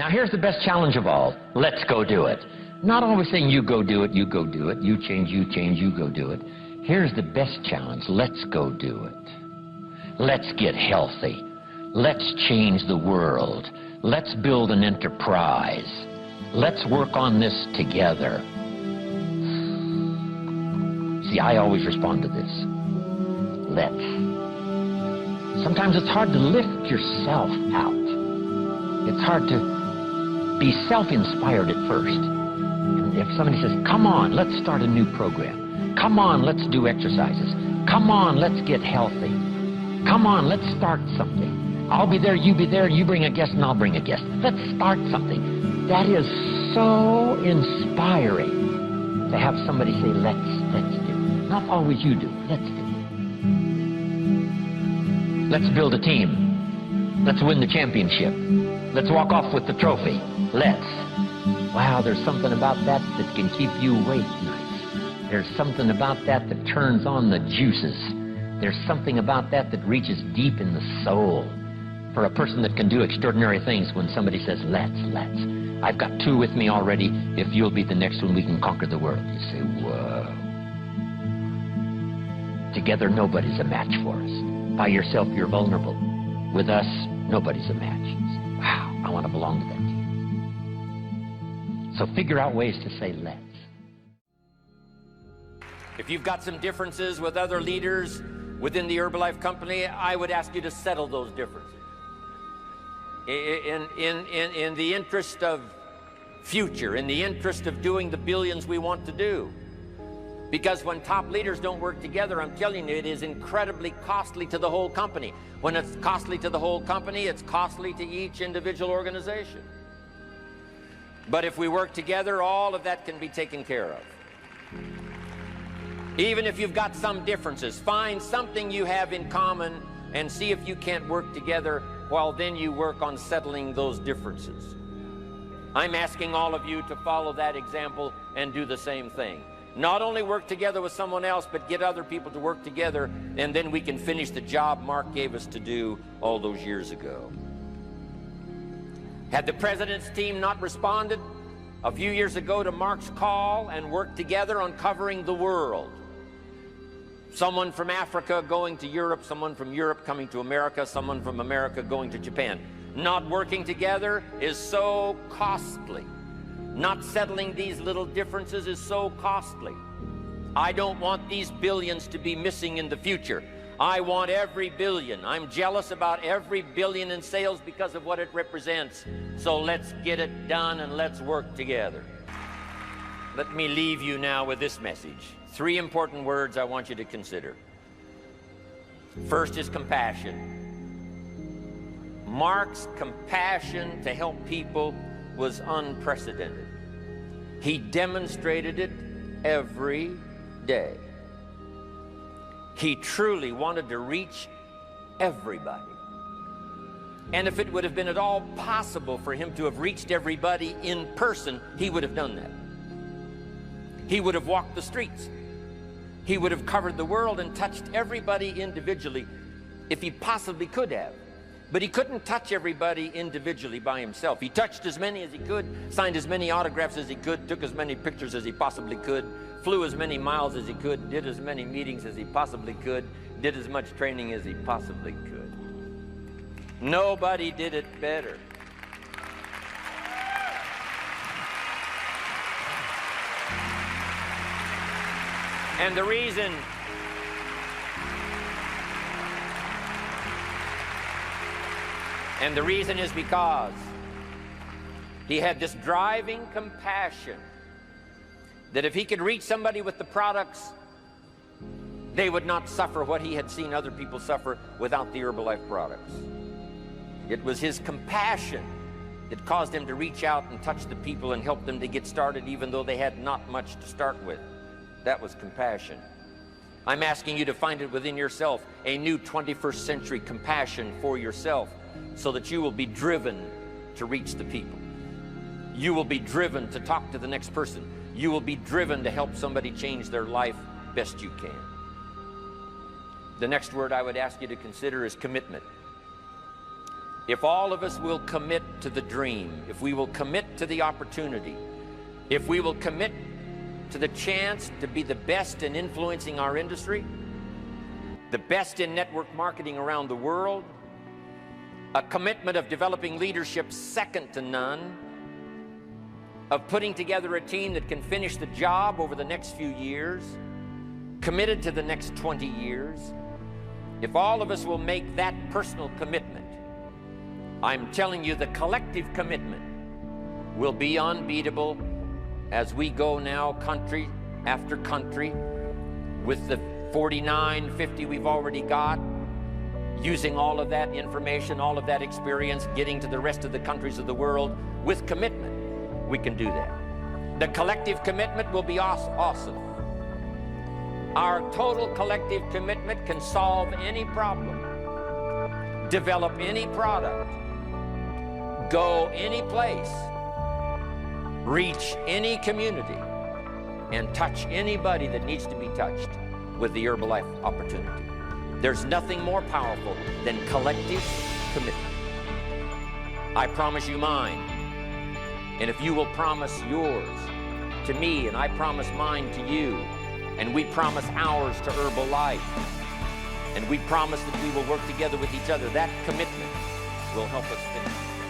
Now here's the best challenge of all. Let's go do it. Not always saying you go do it, you go do it. You change, you go do it. Here's the best challenge. Let's go do it. Let's get healthy. Let's change the world. Let's build an enterprise. Let's work on this together. See, I always respond to this. Let's. Sometimes it's hard to lift yourself out. It's hard to be self-inspired at first. And if somebody says, come on, let's start a new program. Come on, let's do exercises. Come on, let's get healthy. Come on, let's start something. I'll be there, you be there, you bring a guest and I'll bring a guest. Let's start something. That is so inspiring to have somebody say, let's do. Not always you do, let's do. Let's build a team. Let's win the championship. Let's walk off with the trophy. Let's. Wow, there's something about that that can keep you awake nights. There's something about that that turns on the juices. There's something about that that reaches deep in the soul. For a person that can do extraordinary things when somebody says, let's. I've got two with me already. If you'll be the next one, we can conquer the world. You say, whoa. Together, nobody's a match for us. By yourself, you're vulnerable. With us, nobody's a match. You say, wow, I want to belong to that team. So figure out ways to say, let's. If you've got some differences with other leaders within the Herbalife company, I would ask you to settle those differences. In the interest of future, in the interest of doing the billions we want to do. Because when top leaders don't work together, I'm telling you, it is incredibly costly to the whole company. When it's costly to the whole company, it's costly to each individual organization. But if we work together, all of that can be taken care of. Even if you've got some differences, find something you have in common and see if you can't work together, while then you work on settling those differences. I'm asking all of you to follow that example and do the same thing. Not only work together with someone else, but get other people to work together, and then we can finish the job Mark gave us to do all those years ago. Had the president's team not responded a few years ago to Mark's call and worked together on covering the world, someone from Africa going to Europe, someone from Europe coming to America, someone from America going to Japan. Not working together is so costly. Not settling these little differences is so costly. I don't want these billions to be missing in the future. I want every billion. I'm jealous about every billion in sales because of what it represents. So let's get it done and let's work together. Let me leave you now with this message. 3 important words I want you to consider. First is compassion. Mark's compassion to help people was unprecedented. He demonstrated it every day. He truly wanted to reach everybody. And if it would have been at all possible for him to have reached everybody in person, he would have done that. He would have walked the streets. He would have covered the world and touched everybody individually if he possibly could have. But he couldn't touch everybody individually by himself. He touched as many as he could, signed as many autographs as he could, took as many pictures as he possibly could, flew as many miles as he could, did as many meetings as he possibly could, did as much training as he possibly could. Nobody did it better. And the reason is because he had this driving compassion that if he could reach somebody with the products, they would not suffer what he had seen other people suffer without the Herbalife products. It was his compassion that caused him to reach out and touch the people and help them to get started even though they had not much to start with. That was compassion. I'm asking you to find it within yourself, a new 21st century compassion for yourself, so that you will be driven to reach the people. You will be driven to talk to the next person. You will be driven to help somebody change their life best you can. The next word I would ask you to consider is commitment. if all of us will commit to the dream, if we will commit to the opportunity, if we will commit to the chance to be the best in influencing our industry, the best in network marketing around the world, a commitment of developing leadership second to none, of putting together a team that can finish the job over the next few years, committed to the next 20 years, if all of us will make that personal commitment, I'm telling you the collective commitment will be unbeatable as we go now country after country with the 49, 50 we've already got, using all of that information, all of that experience, getting to the rest of the countries of the world with commitment. We can do that. The collective commitment will be awesome. Our total collective commitment can solve any problem, develop any product, go any place, reach any community, and touch anybody that needs to be touched with the Herbalife opportunity. There's nothing more powerful than collective commitment. I promise you mine. And if you will promise yours to me, and I promise mine to you, and we promise ours to Herbalife, and we promise that we will work together with each other, that commitment will help us finish.